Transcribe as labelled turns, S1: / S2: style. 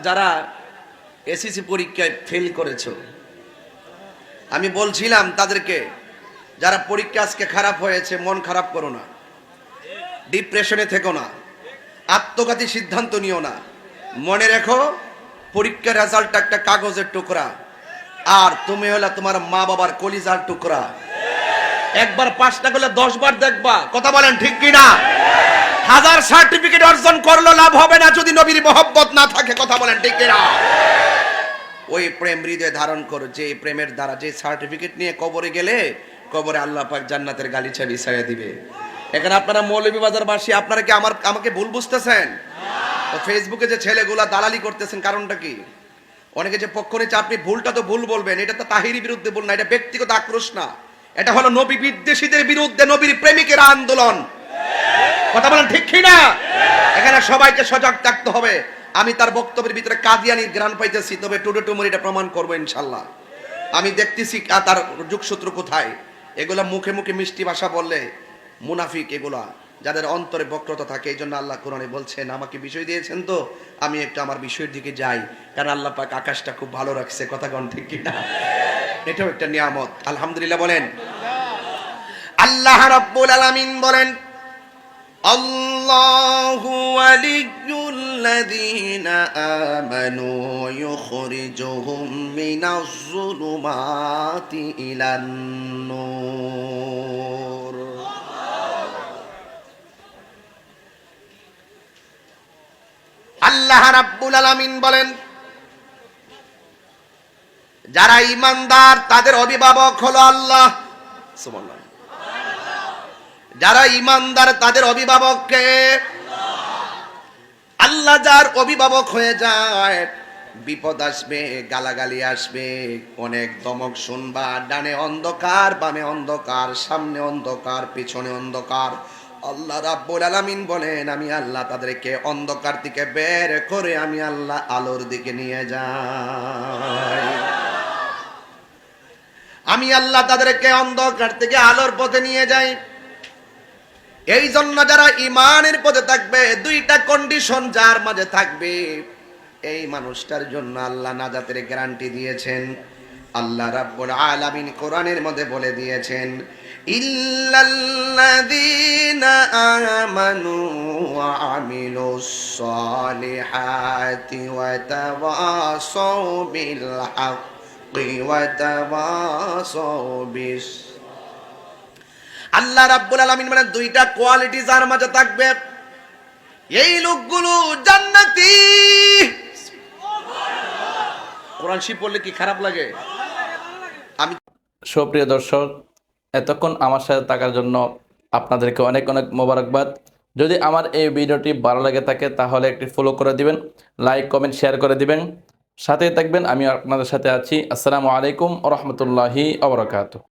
S1: যারা এসএসসি পরীক্ষায় ফেল করেছো, আমি বলছিলাম তাদেরকে, যারা পরীক্ষা আজকে খারাপ হয়েছে, মন খারাপ করো না, ডিপ্রেশনে থেকো না, আত্মঘাতী সিদ্ধান্ত নিও না। মনে রেখো, পরীক্ষার রেজাল্ট একটা কাগজের টুকরা, আর তুমি হলে তোমার মা বাবার কলিজার টুকরা। একবার পাস না করলে 10 বার দেখবা। কথা বলেন ঠিক কিনা? হাজার সার্টিফিকেট অর্জন করলো লাভ হবে না যদি নবীর মহব্বত না থাকে। কথা বলেন ঠিক কিনা? ওই প্রেম হৃদয়ে ধারণ করো, যে প্রেমের দ্বারা, যে সার্টিফিকেট নিয়ে কবরে গেলে কবরে আল্লাহ পাক জান্নাতের গালিচা বিছাইয়া দিবে। এখানে আপনারা মৌলভীবাজারবাসী, আপনারা কি আমাকে ভুল বুঝতেছেন? তো ফেসবুকে যে ছেলেগুলা দালালি করতেছেন, কারণটা কি? অনেকে যে পক্ষ নিচ্ছে, আপনি ভুলটা তো ভুল বলবেন, এটা তো তাহিরি বিরুদ্ধে ভুল না, এটা ব্যক্তিগত আক্রোশ না, এটা হলো নবী বিদ্বেষীদের বিরুদ্ধে নবীর প্রেমিকের আন্দোলন। কথা বলেন ঠিক কিনা? এখানে সবাইকে সজাগ থাকতে হবে। আমি তার বক্তব্যের ভিতরে কাদিয়ানির গ্রান পাইতেছি, তবে টুডে টুমোর এটা প্রমাণ করবো ইনশাল্লাহ। আমি দেখতেছি তার যোগসূত্র কোথায়। এগুলা মুখে মুখে মিষ্টি ভাষা বললে মুনাফিক, এগুলা যাদের অন্তরে বক্রতা থাকে। এই জন্য আল্লাহ কোরআনে বলছেন, আমাকে বিষয় দিয়েছেন তো আমি একটু আমার বিষয়ের দিকে যাই, কারণ আল্লাহ পাক আকাশটা খুব ভালো রাখছে। কথা কোন ঠিক কিনা? এটাও একটা নিয়ামত। আলহামদুলিল্লাহ বলেন। আল্লাহ রাব্বুল আলামিন বলেন, আল্লাহু ওয়ালিয়্যুল্লাযীনা আমানু ইউখরিজুহুম মিনাজ যুলুমাতি ইলান নূর। আল্লাহ রাব্বুল আলামিন বলেন, যারা ঈমানদার তাদের অভিভাবক হলো আল্লাহ। সুবহানাল্লাহ। যারা ঈমানদার তাদের অভিভাবককে আল্লাহ, যার অভিভাবক হয়ে যায়, বিপদ আসবে, গালাগালি আসবে, অনেক ধমক শুনবা, ডানে অন্ধকার, বামে অন্ধকার, সামনে অন্ধকার, পিছনে অন্ধকার। আল্লাহ রাব্বুল আলামিন বলেন, আমি আল্লাহ তাদেরকে অন্ধকার থেকে বের করে আমি আল্লাহ আলোর দিকে নিয়ে যাই। আমি আল্লাহ তাদেরকে অন্ধকার থেকে আলোর পথে নিয়ে যাই। এই জন্য যারা ঈমানের পথে থাকবে, দুইটা কন্ডিশন যার মাঝে থাকবে, এই মানুষটার জন্য আল্লাহ নাজাতের গ্যারান্টি দিয়েছেন। আল্লাহ রাব্বুল আলামিন কোরআনের মধ্যে বলে দিয়েছেন, ইল্লাল্লাযীনা আমানু ওয়া আমিলুস সালিহাতি ওয়া তাওয়াসাউ বিল হাক্কি ওয়া তাওয়াসাউ বিস। আল্লাহ রাব্বুল আলামিন মানে দুইটা কোয়ালিটি যার মাঝে থাকবে, এই লোকগুলো জান্নাতি। কোরআন শরীফ পড়লে কি খারাপ লাগে? আমি
S2: সুপ্রিয় দর্শক, এতক্ষণ আমার সাথে থাকার জন্য আপনাদেরকে অনেক অনেক মোবারকবাদ। যদি আমার এই ভিডিওটি ভালো লাগে থাকে তাহলে একটি ফলো করে দিবেন, লাইক কমেন্ট শেয়ার করে দিবেন, সাথেই থাকবেন। আমি আপনাদের সাথে আছি। আসসালামু আলাইকুম ওয়া রাহমাতুল্লাহি ওয়া বারাকাতুহু।